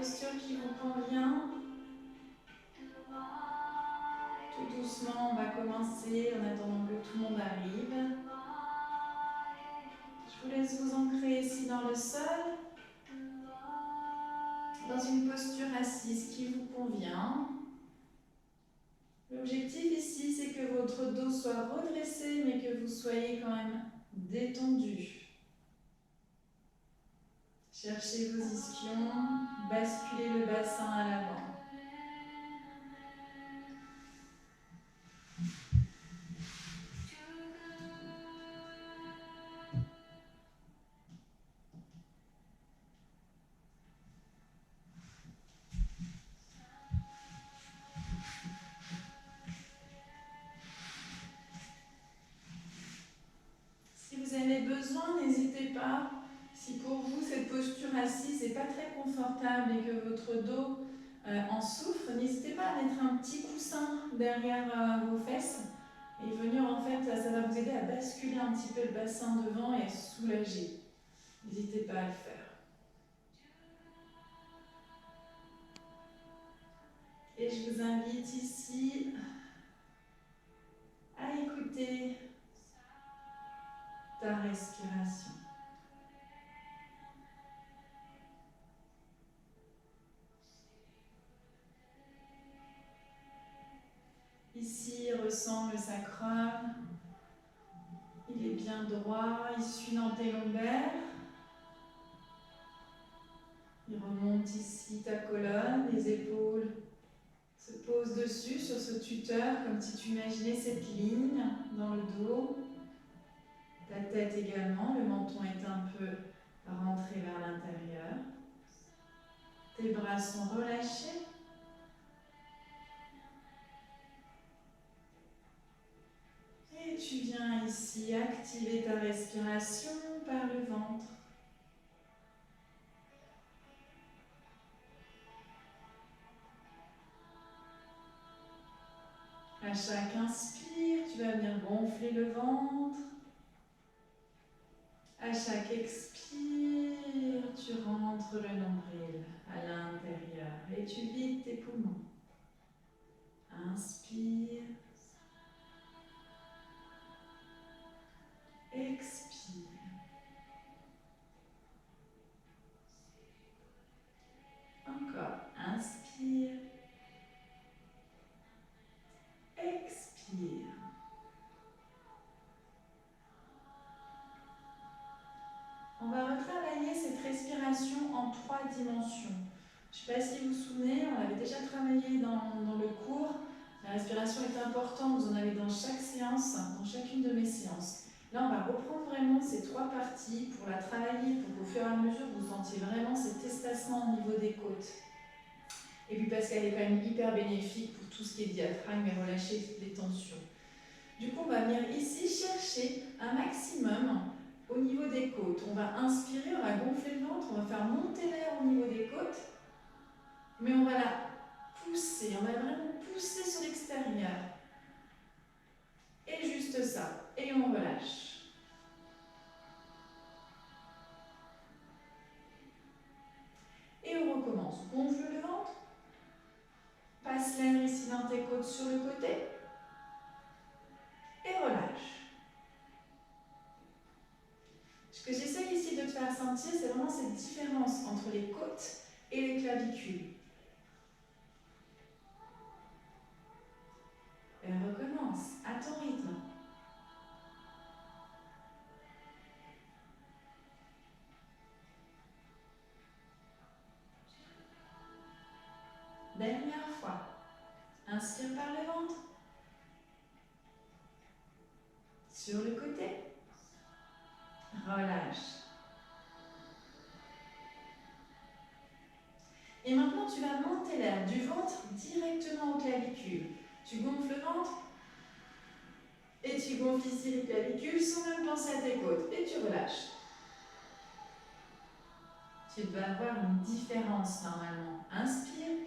posture qui vous convient. Tout doucement, on va commencer en attendant que tout le monde arrive. Je vous laisse vous ancrer ici dans le sol, dans une posture assise qui vous convient. L'objectif ici, c'est que votre dos soit redressé, mais que vous soyez quand même détendu. Cherchez vos ischions, basculez le bassin à l'avant. Si vous avez besoin, n'hésitez pas. Si pour vous cette posture assise n'est pas très confortable et que votre dos en souffre, n'hésitez pas à mettre un petit coussin derrière vos fesses et venir en fait, ça va vous aider à basculer un petit peu le bassin devant et à soulager. N'hésitez pas à le faire. Et je vous invite ici à écouter ta respiration. Ici, ressens le sacrum. Il est bien droit, il suit dans tes lombaires. Il remonte ici ta colonne, les épaules se posent dessus sur ce tuteur, comme si tu imaginais cette ligne dans le dos. Ta tête également, le menton est un peu rentré vers l'intérieur. Tes bras sont relâchés. Et tu viens ici activer ta respiration par le ventre. À chaque inspire, tu vas venir gonfler le ventre. À chaque expire, tu rentres le nombril à l'intérieur et tu vides tes poumons. Inspire. Expire. Encore. Inspire. Expire. On va retravailler cette respiration en 3 dimensions. Je ne sais pas si vous vous souvenez, on avait déjà travaillé dans le cours. La respiration est importante, vous en avez dans chaque séance, dans chacune de mes séances. Là, on va reprendre vraiment ces 3 parties pour la travailler, pour qu'au fur et à mesure, vous sentiez vraiment cet espacement au niveau des côtes. Et puis parce qu'elle est quand même hyper bénéfique pour tout ce qui est diaphragme et relâcher toutes les tensions. Du coup, on va venir ici chercher un maximum au niveau des côtes. On va inspirer, on va gonfler le ventre, on va faire monter l'air au niveau des côtes, mais on va la pousser, on va vraiment pousser sur l'extérieur. Et juste ça, et on relâche. Et on recommence. Gonfle le ventre, passe l'air ici dans tes côtes sur le côté, et relâche. Ce que j'essaye ici de te faire sentir, c'est vraiment cette différence entre les côtes et les clavicules. Et recommence à ton rythme. Dernière fois. Inspire par le ventre. Sur le côté. Relâche. Et maintenant, tu vas monter l'air du ventre directement aux clavicules. Tu gonfles le ventre et tu gonfles ici les clavicules sans même penser à tes côtes. Et tu relâches. Tu vas avoir une différence normalement. Inspire.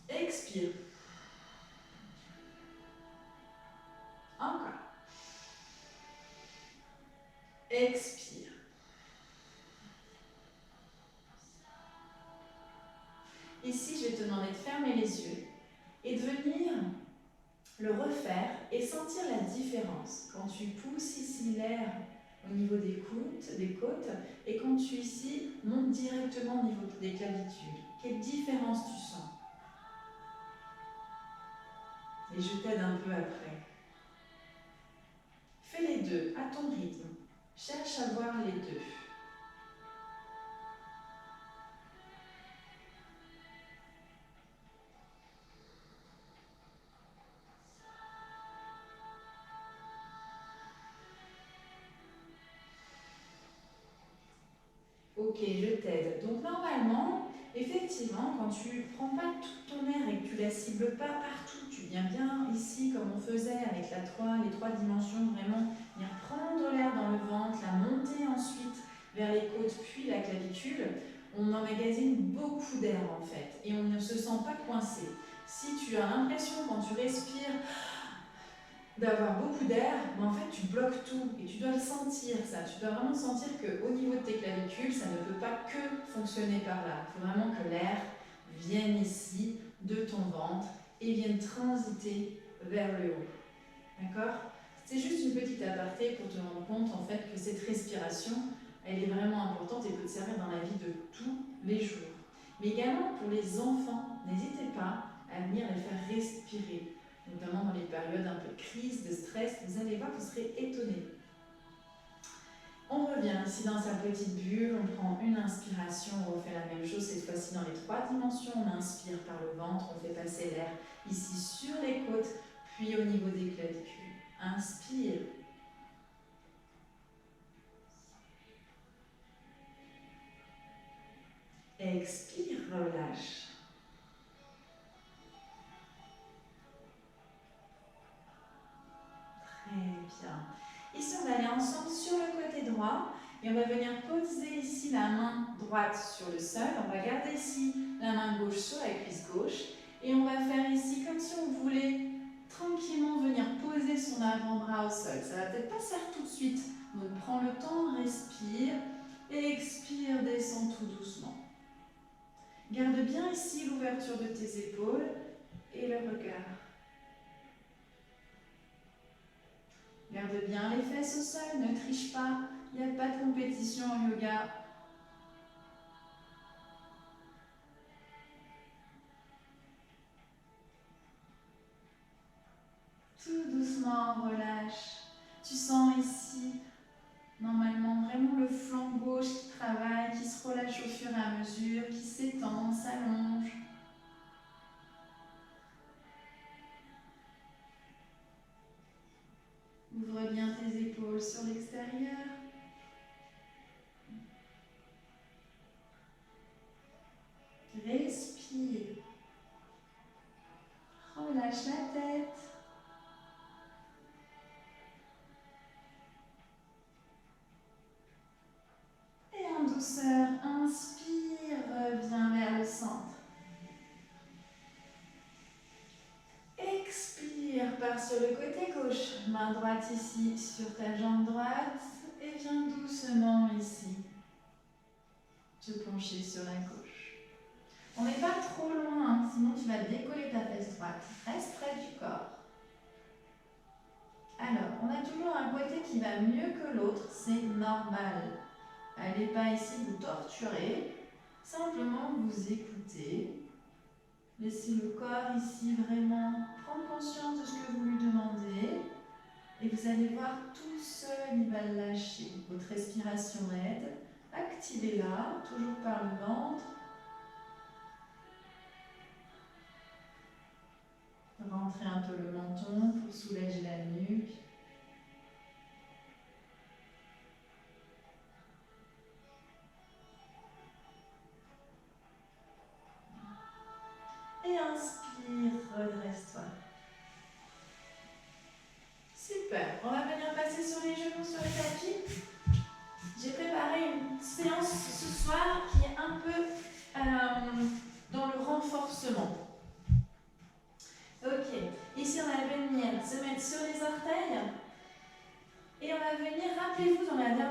Expire. Encore. Expire. Ici, je vais te demander de fermer les yeux et de venir le refaire et sentir la différence. Quand tu pousses ici l'air au niveau des côtes, et quand tu ici montes directement au niveau des clavicule. Quelle différence tu sens? Et je t'aide un peu après. Fais les deux à ton rythme. Cherche à voir les deux. Ok, je t'aide. Donc normalement, effectivement, quand tu ne prends pas tout ton air et que tu ne la cibles pas partout, tu viens bien ici comme on faisait avec les trois dimensions, vraiment venir prendre l'air dans le ventre, la monter ensuite vers les côtes puis la clavicule, on emmagasine beaucoup d'air en fait et on ne se sent pas coincé. Si tu as l'impression quand tu respires d'avoir beaucoup d'air, mais en fait tu bloques tout et tu dois le sentir ça. Tu dois vraiment sentir qu'au niveau de tes clavicules, ça ne peut pas que fonctionner par là. Il faut vraiment que l'air vienne ici de ton ventre et vienne transiter vers le haut. D'accord? C'est juste une petite aparté pour te rendre compte en fait que cette respiration, elle est vraiment importante et peut te servir dans la vie de tous les jours. Mais également pour les enfants, n'hésitez pas à venir les faire respirer, notamment dans les périodes un peu de crise, de stress. Vous allez voir, vous serez étonnés. On revient ici dans sa petite bulle, on prend une inspiration, on refait la même chose cette fois-ci dans les trois dimensions. On inspire par le ventre, on fait passer l'air ici sur les côtes, puis au niveau des clavicules. Inspire. Expire, relâche. Très bien. Ici, on va aller ensemble sur le côté droit et on va venir poser ici la main droite sur le sol. On va garder ici la main gauche sur la cuisse gauche et on va faire ici comme si on voulait tranquillement venir poser son avant-bras au sol. Ça va peut-être pas se faire tout de suite. Donc, prends le temps, respire, expire, descends tout doucement. Garde bien ici l'ouverture de tes épaules et le regard. Garde bien les fesses au sol, ne triche pas, il n'y a pas de compétition en yoga. Tout doucement, relâche. Tu sens ici, normalement, vraiment le flanc gauche qui travaille, qui se relâche au fur et à mesure, qui s'étend, s'allonge. Ouvre bien tes épaules sur l'extérieur. Respire. Relâche la tête. Et en douceur, inspire, reviens vers le centre. Expire, pars sur le côté gauche. Main droite ici sur ta jambe droite. Et viens doucement ici te pencher sur la gauche. On n'est pas trop loin, hein, sinon tu vas décoller ta fesse droite. Reste près du corps. Alors, on a toujours un côté qui va mieux que l'autre, c'est normal. Allez pas ici vous torturer, simplement vous écoutez. Laissez le corps ici vraiment prendre conscience de ce que vous lui demandez. Et vous allez voir tout seul, il va lâcher. Votre respiration aide. Activez-la, toujours par le ventre. Rentrez un peu le menton pour soulager la nuque. Et inspire, redresse-toi. Super, on va venir passer sur les genoux, sur le tapis. J'ai préparé une séance ce soir qui est un peu dans le renforcement. Ok, ici on va venir se mettre sur les orteils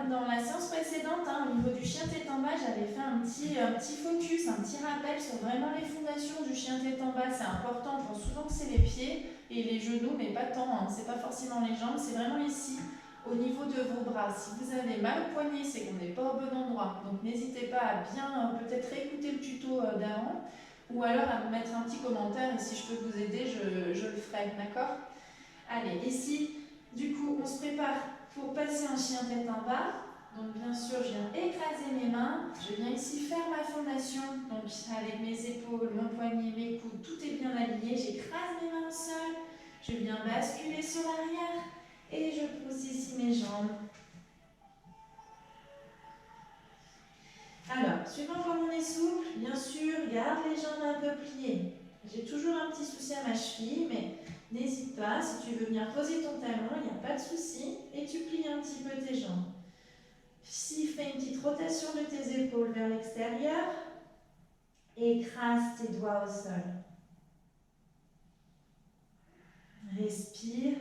dans la séance précédente, hein, au niveau du chien tête en bas, j'avais fait un petit focus, un petit rappel sur vraiment les fondations du chien tête en bas. C'est important, on pense souvent que c'est les pieds et les genoux, mais pas tant, hein. C'est pas forcément les jambes, c'est vraiment ici, au niveau de vos bras. Si vous avez mal au poignet, c'est qu'on n'est pas au bon endroit. Donc n'hésitez pas à bien peut-être réécouter le tuto d'avant, ou alors à me mettre un petit commentaire, et si je peux vous aider, je le ferai, d'accord? Allez, ici, du coup, on se prépare pour passer un chien tête en bas. Donc bien sûr, je viens écraser mes mains. Je viens ici faire ma fondation. Donc avec mes épaules, mon poignet, mes coudes, tout est bien aligné. J'écrase mes mains au sol. Je viens basculer sur l'arrière. Et je pousse ici mes jambes. Alors, suivant comme on est souple, bien sûr, garde les jambes un peu pliées. J'ai toujours un petit souci à ma cheville, mais n'hésite pas, si tu veux venir poser ton talon, il n'y a pas de souci, et tu plies un petit peu tes jambes. Ici, fais une petite rotation de tes épaules vers l'extérieur, écrase tes doigts au sol. Respire,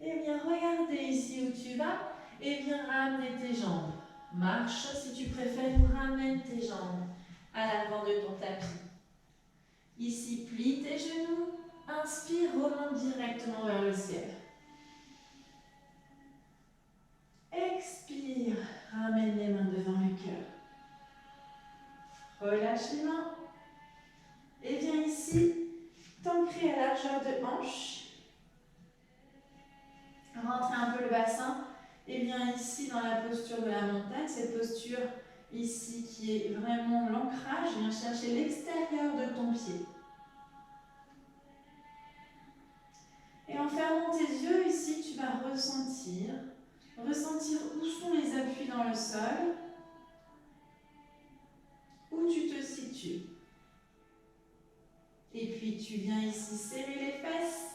et viens regarder ici où tu vas, et viens ramener tes jambes. Marche si tu préfères, ou ramène tes jambes à l'avant de ton tapis. Ici, plie tes genoux, inspire, remonte directement vers le ciel. Expire, ramène les mains devant le cœur. Relâche les mains. Et viens ici, t'ancrer à largeur de hanche. Rentre un peu le bassin. Et viens ici dans la posture de la montagne. Cette posture ici qui est vraiment l'ancrage. Viens chercher l'extérieur de ton pied. Et en fermant tes yeux, ici, tu vas ressentir où sont les appuis dans le sol, où tu te situes. Et puis tu viens ici serrer les fesses,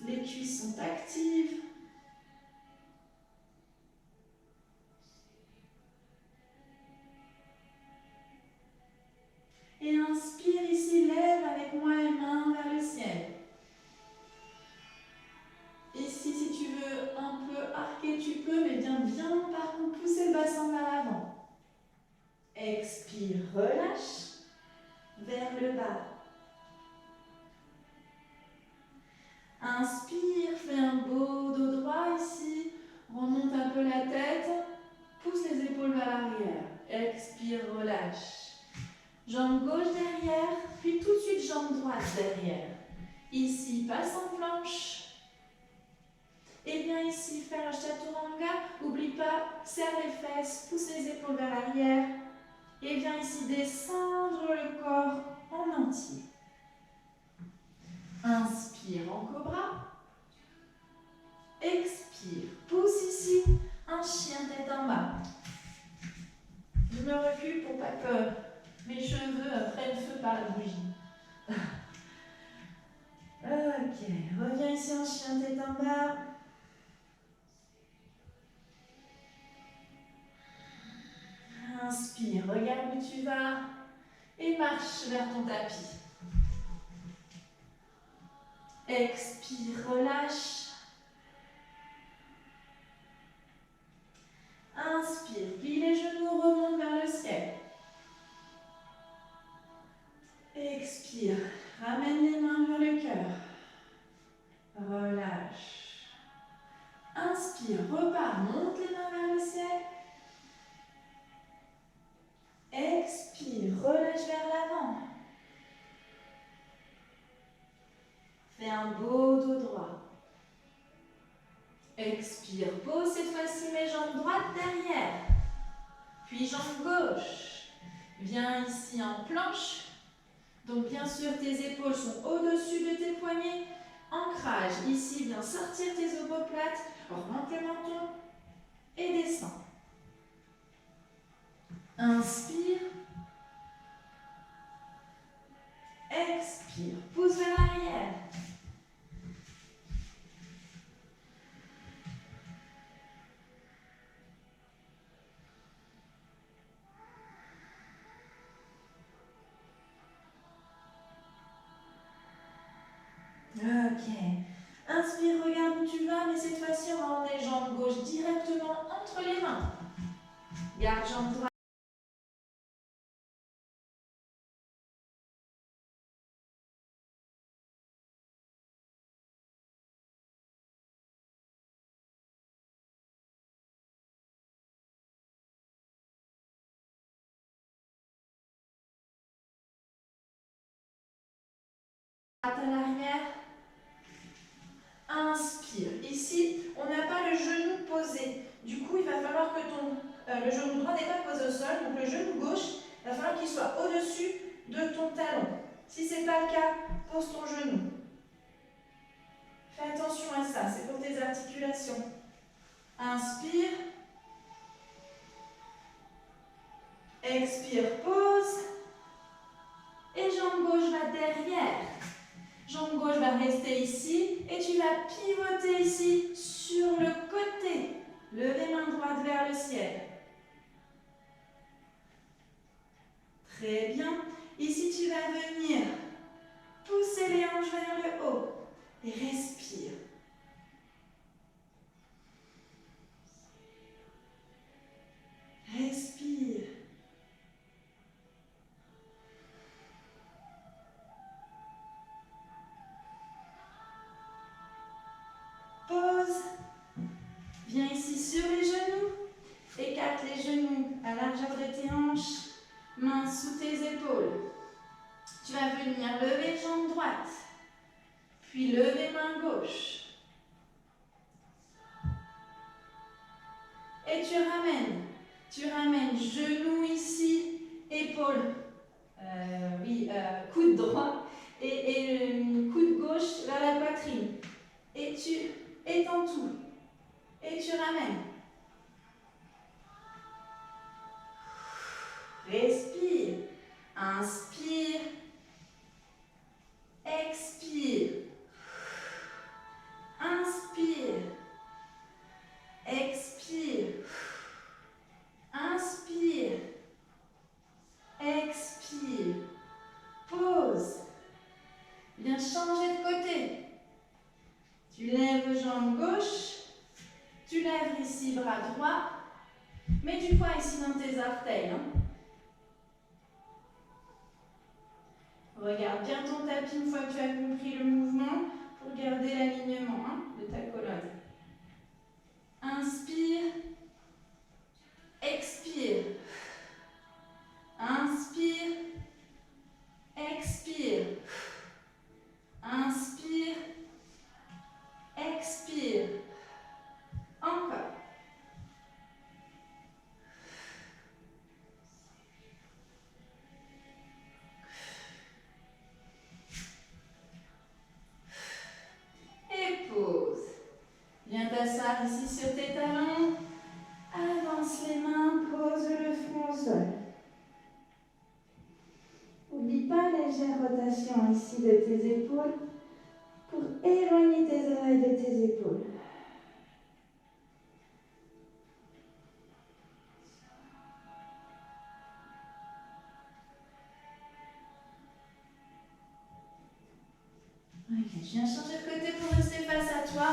les cuisses sont actives. Et inspire ici, lève avec moi les mains vers le ciel. Ici, si tu veux un peu arquer, tu peux, mais viens bien par contre pousser le bassin vers l'avant. Expire, relâche, vers le bas. Inspire, fais un beau dos droit ici, remonte un peu la tête, pousse les épaules vers l'arrière. Expire, relâche. Jambe gauche derrière, puis tout de suite jambe droite derrière. Ici, passe en planche. Et viens ici faire un chaturanga. N'oublie pas, serre les fesses, pousse les épaules vers l'arrière. Et viens ici descendre le corps en entier. Inspire en cobra. Expire. Pousse ici un chien tête en bas. Je me recule pour pas que mes cheveux prennent feu par la bougie. Ok, reviens ici en chien tête en bas. Inspire, regarde où tu vas et marche vers ton tapis. Expire, relâche. Inspire, plie les genoux, remonte vers le ciel. Expire, ramène les mains vers le cœur. Relâche. Inspire, repars, monte les mains vers le ciel. Expire, relâche vers l'avant. Fais un beau dos droit. Expire, pose cette fois-ci mes jambes droites derrière. Puis jambes gauche. Viens ici en planche. Donc bien sûr, tes épaules sont au-dessus de tes poignets. Ancrage. Ici, viens sortir tes omoplates. Remonte le menton. Et descends. Inspire. Expire. Pousse vers l'arrière. Ok. Inspire, regarde où tu vas, mais cette fois-ci, on va emmener jambe gauche directement entre les mains. Garde jambe droite. À l'arrière. Inspire. Ici, on n'a pas le genou posé. Du coup, il va falloir que le genou droit n'est pas posé au sol. Donc, le genou gauche, il va falloir qu'il soit au-dessus de ton talon. Si ce n'est pas le cas, pose ton genou. Fais attention à ça, c'est pour tes articulations. Inspire. Expire, pose. Et jambe gauche va derrière. Jambe gauche va rester ici. Et tu vas pivoter ici sur le côté. Levez main droite vers le ciel. Très bien. Ici, tu vas venir pousser les hanches vers le haut. Et respire. Respire. Pose. Viens ici sur les genoux. Écarte les genoux à la largeur de tes hanches. Mains sous tes épaules. Tu vas venir lever jambe droite. Puis lever main gauche. Et tu ramènes. Tu ramènes genou ici, épaule. Coude droit et coude gauche vers la poitrine. Et tu étends tout. Et tu ramènes. Respire. Inspire. Expire. Inspire. Expire. Inspire. Expire. Pause. Viens changer de côté. Tu lèves jambe gauche. Tu lèves ici bras droit. Mets du poids ici dans tes orteils. Regarde bien ton tapis une fois que tu as compris le mouvement pour garder l'alignement de ta colonne. Inspire. Expire. Inspire. Expire. Inspire. Expire. Encore. Et pause. Viens t'asseoir ici sur tes talons. Avance les mains, pose le front au sol. N'oublie pas légère rotation ici de tes épaules pour éloigner tes oreilles de tes épaules. Ok, je viens changer de côté pour rester face à toi.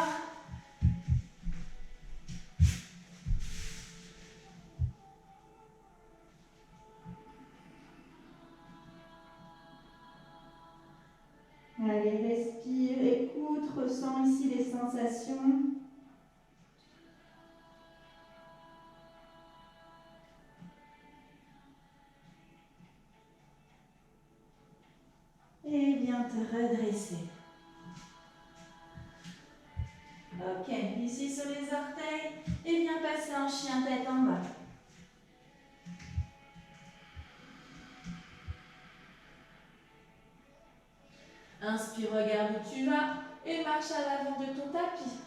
Allez, respire, écoute, ressens ici les sensations. Et viens te redresser. Ok, ici sur les orteils. Et viens passer en chien tête en bas. Inspire, regarde où tu vas et marche à l'avant de ton tapis.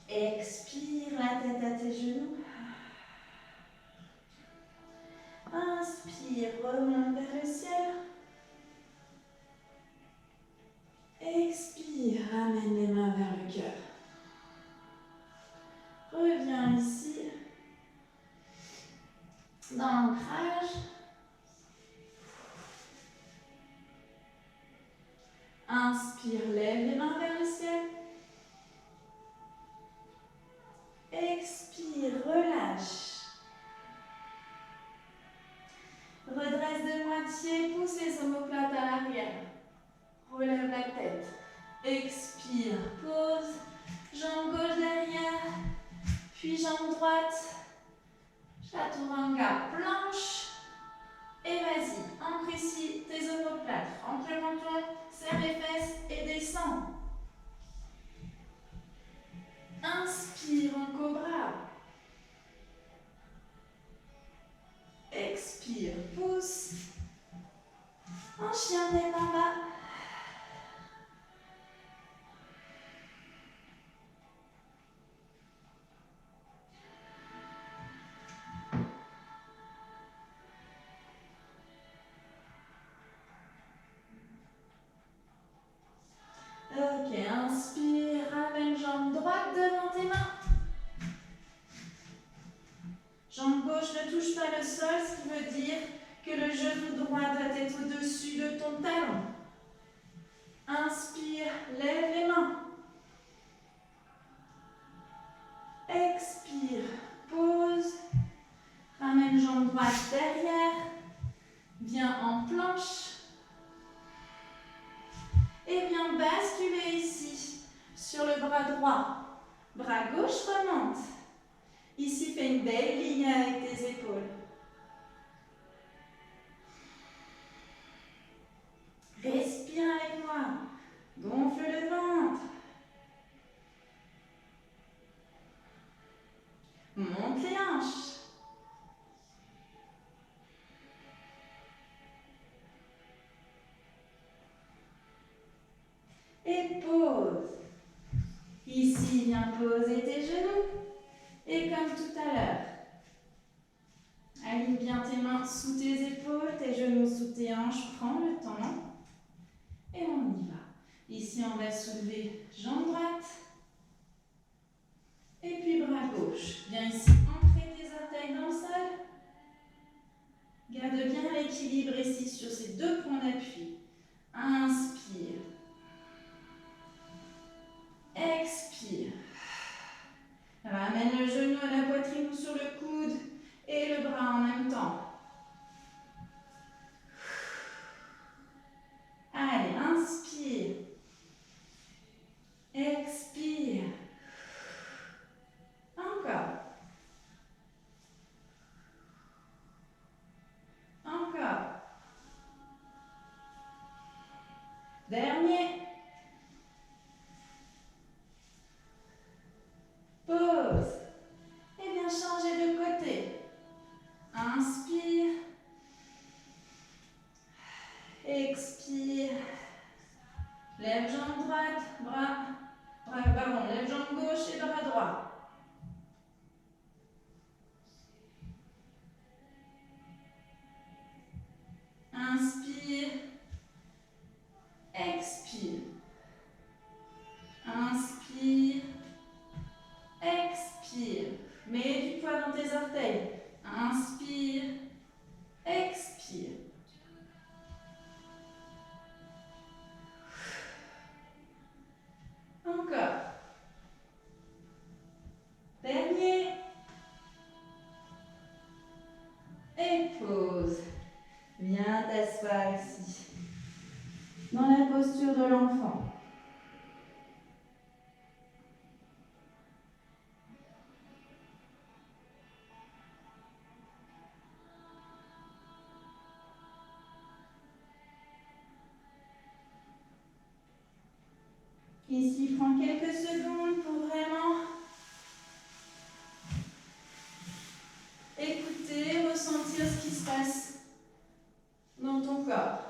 Expire la tête à tes genoux. Inspire, remonte vers le ciel. Expire, ramène les mains vers le cœur. Reviens ici dans l'ancrage. Inspire, lève les mains vers le ciel. Expire, relâche. Redresse de moitié, pousse les omoplates à l'arrière. Relève la tête. Expire, pose. Jambe gauche derrière, puis jambe droite. Chaturanga, planche. Et vas-y, ancre ici tes omoplates. Ancre le menton, serre les fesses et descends. Inspire en cobra. Expire, pousse. En chien tête en bas. Ok, inspire, ramène jambe droite devant tes mains. Jambe gauche ne touche pas le sol, ce qui veut dire que le genou droit doit être au-dessus de ton talon. Inspire, lève les mains. Expire, pose. Ramène jambe droite derrière. Viens en planche. Et viens basculer ici, sur le bras droit. Bras gauche remonte. Ici, fais une belle ligne avec tes épaules. Respire avec moi. Gonfle le ventre. Monte les hanches. Et pose. Ici, viens poser tes genoux. Et comme tout à l'heure, aligne bien tes mains sous tes épaules, tes genoux sous tes hanches. Prends le temps. Et on y va. Ici, on va soulever jambe droite. Et puis bras gauche. Viens ici, ancrer tes orteils dans le sol. Garde bien l'équilibre ici sur ces deux points d'appui. Inspire. Expire. Ramène le genou à la poitrine ou sur le coude et le bras en même temps. Allez, inspire. Expire. Encore. Encore. Dernier. Pause. Et bien changer de côté. Inspire. Expire. Lève jambe droite, lève jambe gauche et bras droit. Inspire. Expire. Inspire. Expire. Mets du poids dans tes orteils. Inspire. Expire. Encore. Dernier. Et pause. Viens t'asseoir ici. Dans la posture de l'enfant. Ici, prends quelques secondes pour vraiment écouter, ressentir ce qui se passe dans ton corps.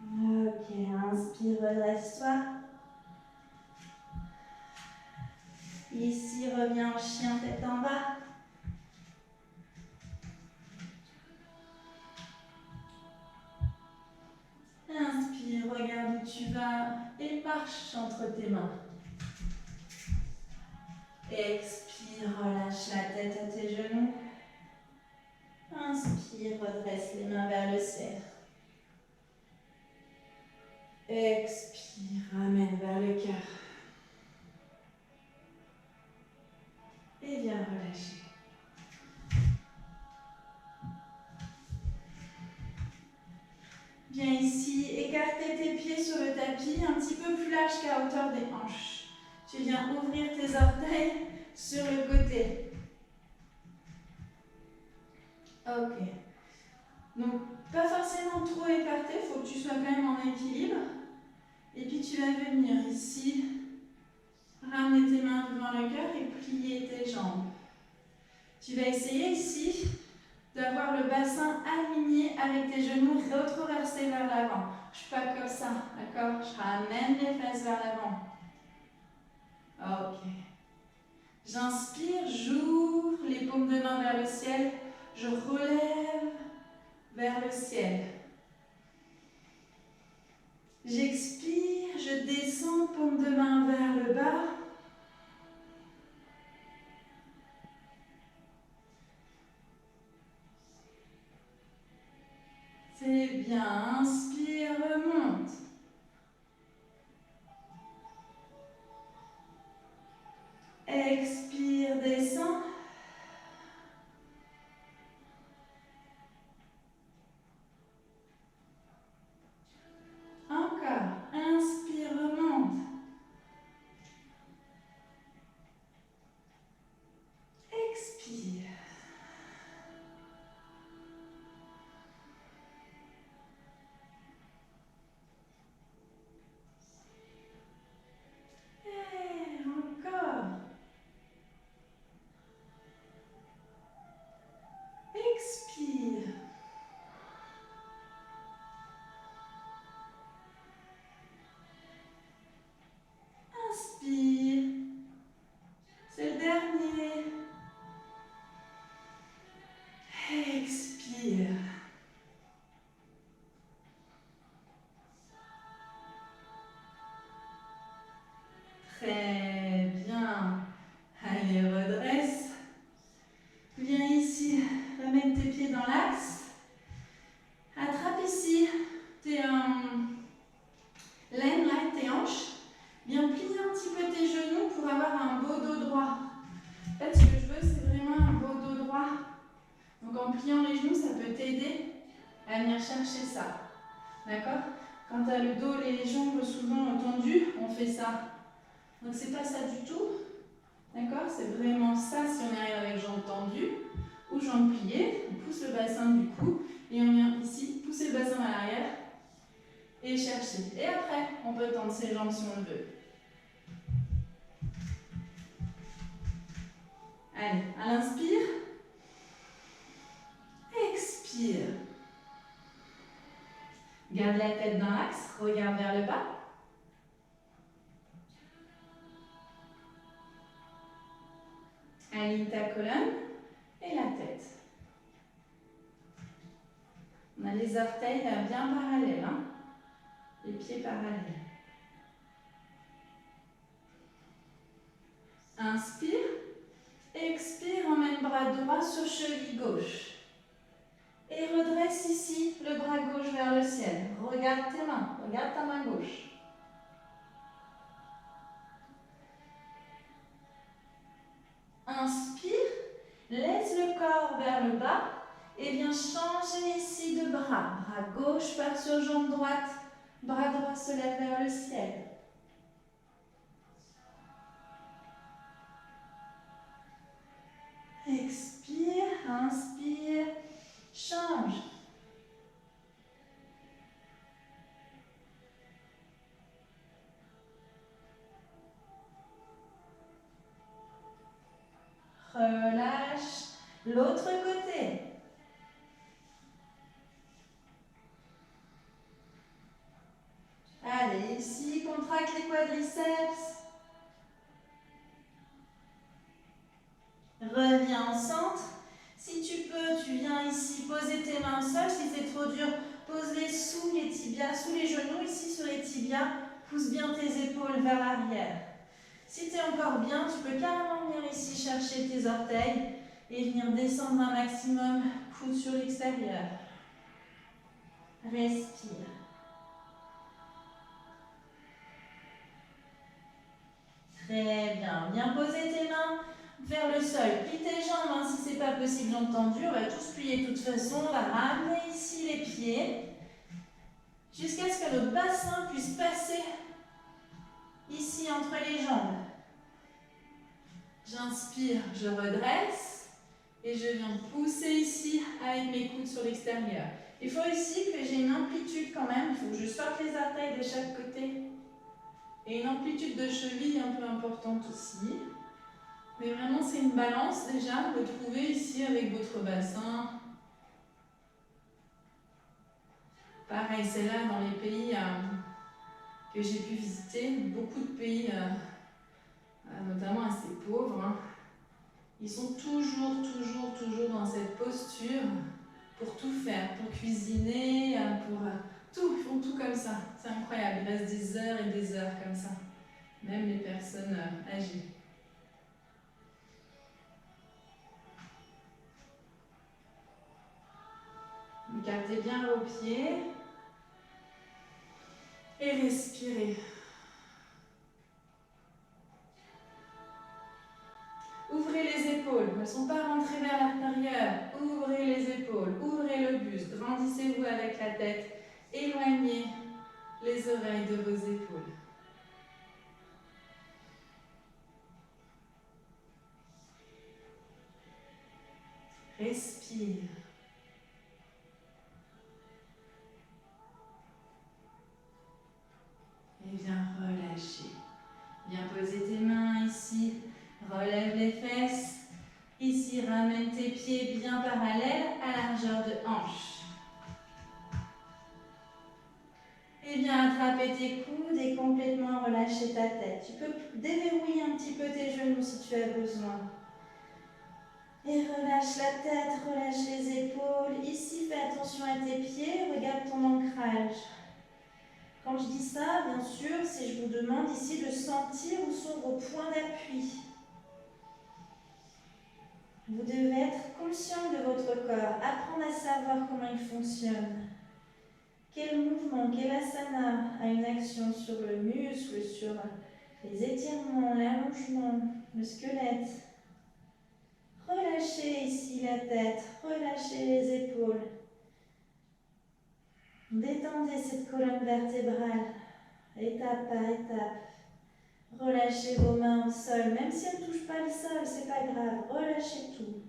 Ok, inspire, redresse-toi. Ici, reviens en chien, tête en bas. Donc tu vas et marche entre tes mains. Expire, relâche la tête à tes genoux. Inspire, redresse les mains vers le ciel. Expire, ramène vers le cœur. Et viens relâcher. Viens ici, écarter tes pieds sur le tapis, un petit peu plus large qu'à hauteur des hanches. Tu viens ouvrir tes orteils sur le côté. Ok. Donc, pas forcément trop écarté, il faut que tu sois quand même en équilibre. Et puis tu vas venir ici, ramener tes mains devant le cœur et plier tes jambes. Tu vas essayer ici d'avoir le bassin aligné avec tes genoux retroversés vers l'avant. Je ne suis pas comme ça, d'accord? Je ramène les fesses vers l'avant. Ok. J'inspire, j'ouvre les paumes de main vers le ciel. Je relève vers le ciel. J'expire, je descends, paume de main vers le bas. C'est bien, inspire, remonte. Expire, descend. Encore, inspire, remonte. Expire. Et encore. Expire. Inspire. C'est le dernier. Expire. Très bien. Allez, redresse. Viens ici, ramène tes pieds dans l'axe. Attrape ici tes laines, là, tes hanches. Viens plier un petit peu tes genoux pour avoir un beau dos droit. En fait, ce que je veux, c'est vraiment un beau dos droit. Donc, en pliant les genoux, ça peut t'aider à venir chercher ça. D'accord? Quand tu as le dos et les jambes souvent tendues, on fait ça. Donc, c'est pas ça du tout. D'accord? C'est vraiment ça si on arrive avec jambes tendues ou jambes pliées. On pousse le bassin du cou et on vient ici pousser le bassin à l'arrière et chercher. Et après, on peut tendre ses jambes si on le veut. Allez, à l'inspire. Expire. Garde la tête dans l'axe, regarde vers le bas. Aligne ta colonne et la tête. On a les orteils bien parallèles, hein? Les pieds parallèles. Inspire. Expire, emmène bras droit sur cheville gauche. Et redresse ici le bras gauche vers le ciel. Regarde tes mains, regarde ta main gauche. Inspire, laisse le corps vers le bas et viens changer ici de bras. Bras gauche part sur jambe droite, bras droit se lève vers le ciel. Expire, inspire, change. Relâche l'autre côté. Allez, ici, contracte les quadriceps. Reviens en centre. Si tu peux, tu viens ici poser tes mains seul. Si c'est trop dur, pose-les sous les tibias, sous les genoux, ici sur les tibias. Pousse bien tes épaules vers l'arrière. Si tu es encore bien, tu peux carrément venir ici chercher tes orteils et venir descendre un maximum, coude sur l'extérieur. Respire. Très bien. Viens poser tes mains vers le sol. Plie tes jambes hein, si ce n'est pas possible, jambes tendues. On va tous plier de toute façon. On va ramener ici les pieds jusqu'à ce que notre bassin puisse passer ici entre les jambes. J'inspire, je redresse et je viens pousser ici avec mes coudes sur l'extérieur. Il faut ici que j'ai une amplitude quand même. Il faut que je sorte les orteils de chaque côté. Et une amplitude de cheville un peu importante aussi. Mais vraiment, c'est une balance déjà. Retrouvez ici avec votre bassin. Pareil, c'est là dans les pays que j'ai pu visiter. Beaucoup de pays, notamment assez pauvres. Hein. Ils sont toujours dans cette posture pour tout faire. Pour cuisiner, pour tout. Ils font tout comme ça. C'est incroyable. Il reste des heures et des heures comme ça. Même les personnes âgées. Gardez bien vos pieds et respirez. Ouvrez les épaules, elles ne sont pas rentrées vers l'intérieur. Ouvrez les épaules, ouvrez le buste, grandissez-vous avec la tête. Éloignez les oreilles de vos épaules. Respire. Et viens relâcher. Viens poser tes mains ici. Relève les fesses. Ici, ramène tes pieds bien parallèles à largeur de hanche. Et viens attraper tes coudes et complètement relâcher ta tête. Tu peux déverrouiller un petit peu tes genoux si tu as besoin. Et relâche la tête, relâche les épaules. Ici, fais attention à tes pieds, regarde ton ancrage. Quand je dis ça, bien sûr, si je vous demande ici de sentir où sont vos points d'appui. Vous devez être conscient de votre corps, apprendre à savoir comment il fonctionne. Quel mouvement, quel asana a une action sur le muscle, sur les étirements, l'allongement, le squelette. Relâchez ici la tête, relâchez les épaules. Détendez cette colonne vertébrale, étape par étape. Relâchez vos mains au sol, même si elles ne touchent pas le sol, c'est pas grave, relâchez tout.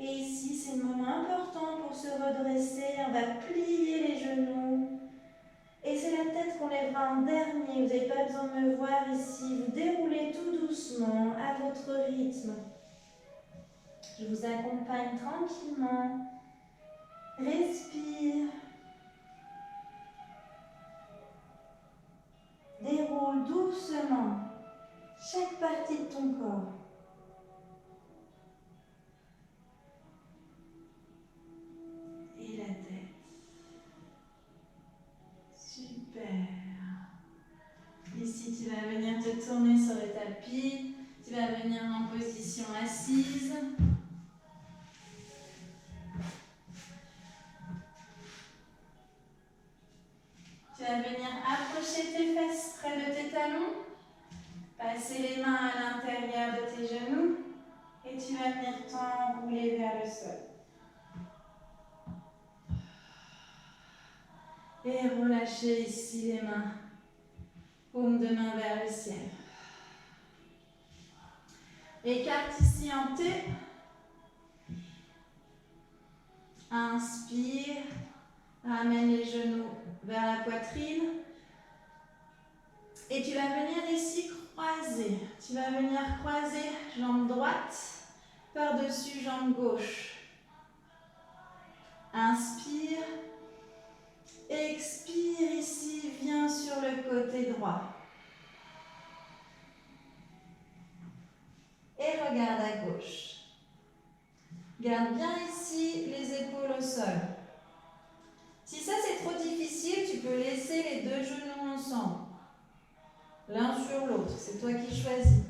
Et ici, c'est le moment important pour se redresser, on va plier les genoux. Et c'est la tête qu'on lèvera en dernier, vous n'avez pas besoin de me voir ici, vous déroulez tout doucement, à votre rythme. Je vous accompagne tranquillement. Respire. Déroule doucement chaque partie de ton corps. Et la tête. Super. Ici, tu vas venir te tourner sur le tapis. Tu vas venir en position assise. Tu vas venir approcher tes fesses près de tes talons. Passer les mains à l'intérieur de tes genoux. Et tu vas venir t'enrouler vers le sol. Et relâchez ici les mains. Paume de main vers le ciel. Écarte ici en T. Inspire. Ramène les genoux vers la poitrine. Et tu vas venir ici croiser. Tu vas venir croiser jambe droite par-dessus jambe gauche. Inspire. Expire ici, viens sur le côté droit. Et regarde à gauche. Garde bien ici les épaules au sol. Si ça c'est trop difficile, tu peux laisser les deux genoux ensemble. L'un sur l'autre, c'est toi qui choisis.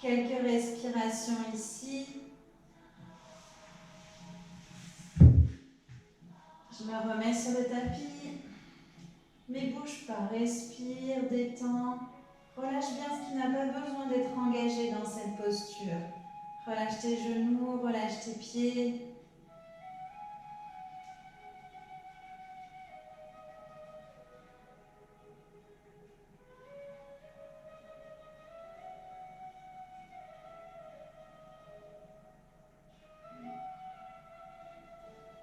Quelques respirations ici. Je me remets sur le tapis. Mais bouge pas, respire, détends. Relâche bien ce qui n'a pas besoin d'être engagé dans cette posture. Relâche tes genoux, relâche tes pieds.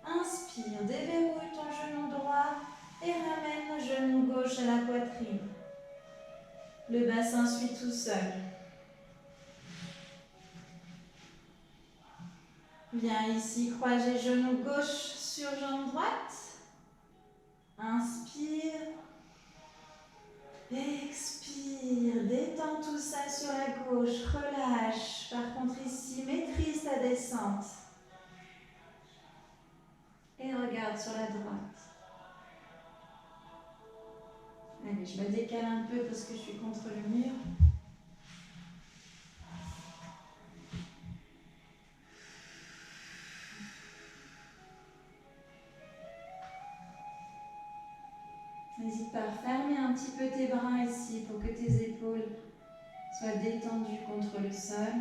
Inspire, déverrouille ton genou droit et ramène le genou gauche à la poitrine. Le bassin suit tout seul. Viens ici, croiser genou gauche sur jambe droite. Inspire. Expire. Détends tout ça sur la gauche. Relâche. Par contre ici, maîtrise ta descente. Et regarde sur la droite. Allez, je me décale un peu parce que je suis contre le mur. N'hésite pas à fermer un petit peu tes bras ici pour que tes épaules soient détendues contre le sol.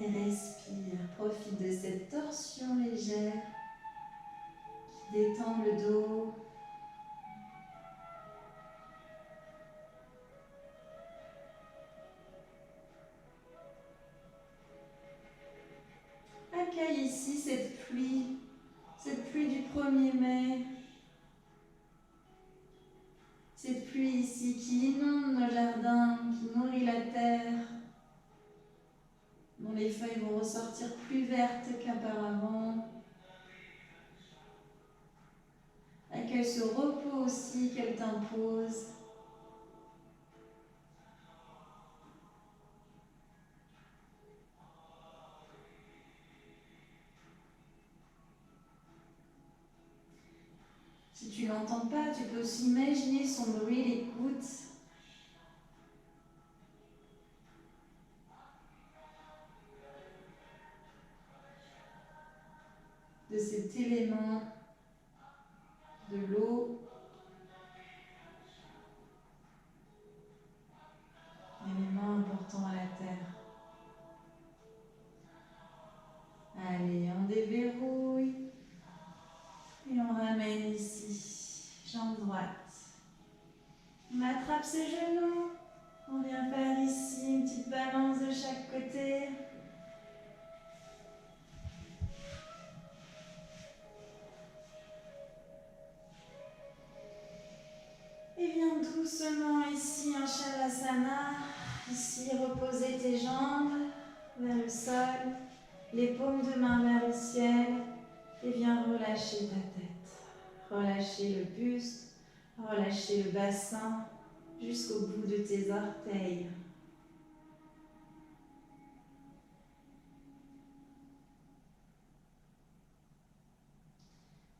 Et respire. Profite de cette torsion légère qui détend le dos. Accueille ici cette pluie du 1er mai. Cette pluie ici qui inonde nos jardins, qui nourrit la terre, dont les feuilles vont ressortir plus vertes qu'auparavant. Accueille ce repos aussi qu'elle t'impose. Si tu ne l'entends pas, tu peux aussi imaginer son bruit, l'écoute. De cet élément, de l'eau, élément important à la terre. Allez, on déverrouille et on ramène ici, jambe droite. On attrape ses genoux, on vient faire ici une petite balance de chaque côté. Et viens doucement ici en Shavasana. Ici, reposer tes jambes vers le sol, les paumes de main vers le ciel. Et viens relâcher ta tête. Relâcher le buste, relâcher le bassin jusqu'au bout de tes orteils.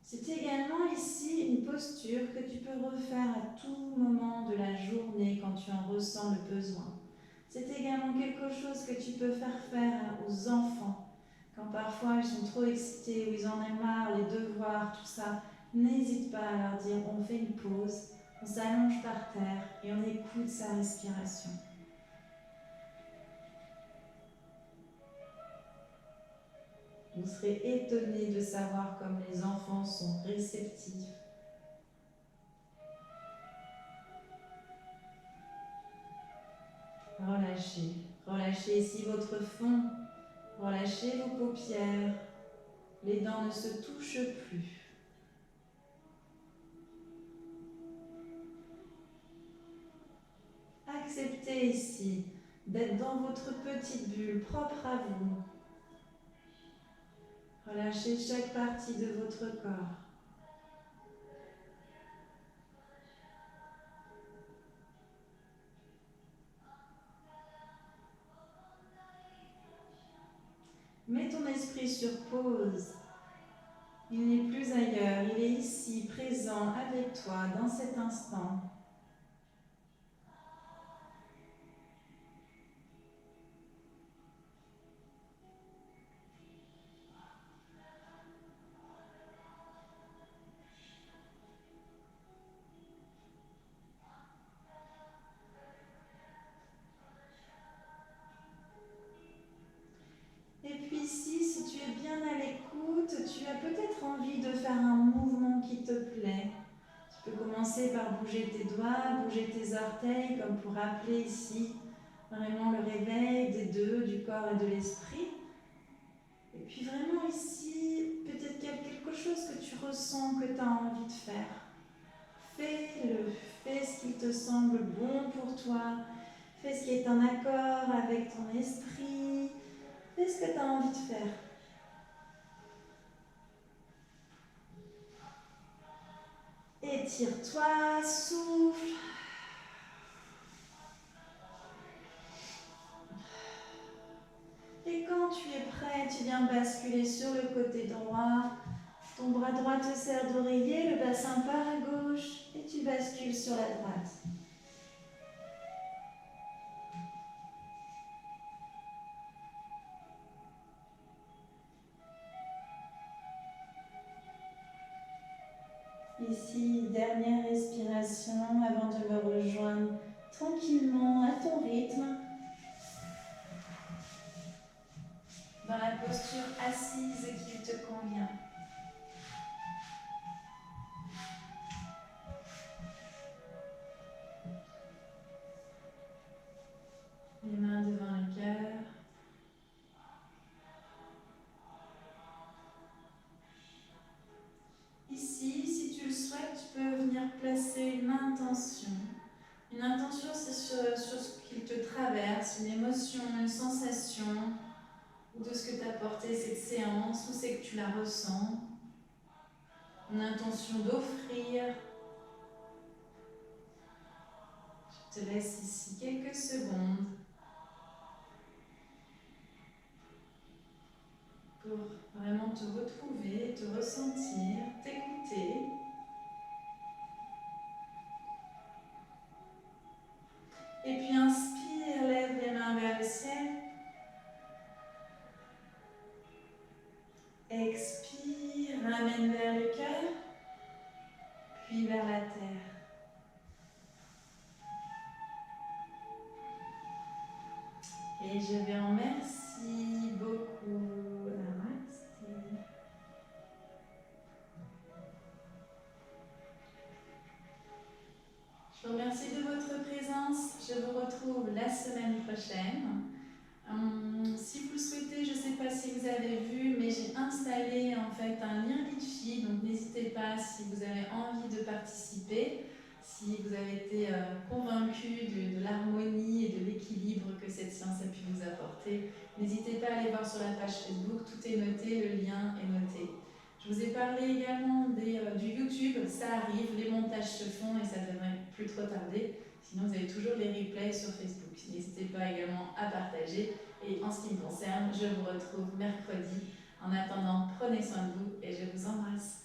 C'est également ici une posture que tu peux refaire à tout moment de la journée quand tu en ressens le besoin. C'est également quelque chose que tu peux faire aux enfants. Quand parfois ils sont trop excités ou ils en ont marre, les devoirs, tout ça, n'hésite pas à leur dire on fait une pause, on s'allonge par terre et on écoute sa respiration. Vous serez étonnés de savoir comme les enfants sont réceptifs. Relâchez. Relâchez ici votre front. Relâchez vos paupières. Les dents ne se touchent plus. Acceptez profitez ici d'être dans votre petite bulle propre à vous. Relâchez chaque partie de votre corps. Mets ton esprit sur pause. Il n'est plus ailleurs, il est ici, présent avec toi dans cet instant. Et puis ici, si tu es bien à l'écoute, tu as peut-être envie de faire un mouvement qui te plaît. Tu peux commencer par bouger tes doigts, bouger tes orteils, comme pour rappeler ici vraiment le réveil des deux, du corps et de l'esprit. Et puis vraiment ici, peut-être quelque chose que tu ressens, que tu as envie de faire. Fais-le, fais ce qui te semble bon pour toi, fais ce qui est en accord avec ton esprit, fais ce que tu as envie de faire. Étire-toi, souffle. Et quand tu es prêt, tu viens basculer sur le côté droit. Ton bras droit te sert d'oreiller, le bassin part à gauche et tu bascules sur la droite. Ici, dernière respiration avant de me rejoindre tranquillement à ton rythme. Dans la posture assise qui te convient. Les mains devant le cœur. Ici, si tu le souhaites, tu peux venir placer une intention. Une intention, c'est sur ce qui te traverse, une émotion, une sensation, ou de ce que t'a apporté cette séance, où c'est que tu la ressens. Une intention d'offrir. Je te laisse ici quelques secondes pour vraiment te retrouver, te ressentir, t'écouter. Et puis inspire, lève les mains vers le ciel. Expire, ramène vers le cœur, puis vers la terre. Et je vais en remercie beaucoup. Namasté. Je vous remercie de votre présence. Je vous retrouve la semaine prochaine. Si vous le souhaitez, je ne sais pas si vous avez vu, mais j'ai installé en fait un lien Litchi, donc n'hésitez pas si vous avez envie de participer, si vous avez été convaincu de l'harmonie et de l'équilibre que cette séance a pu vous apporter. N'hésitez pas à aller voir sur la page Facebook, tout est noté, le lien est noté. Je vous ai parlé également du YouTube, ça arrive, les montages se font et ça devrait plus trop tarder. Sinon, vous avez toujours les replays sur Facebook. N'hésitez pas également à partager. Et en ce qui me concerne, je vous retrouve mercredi. En attendant, prenez soin de vous et je vous embrasse.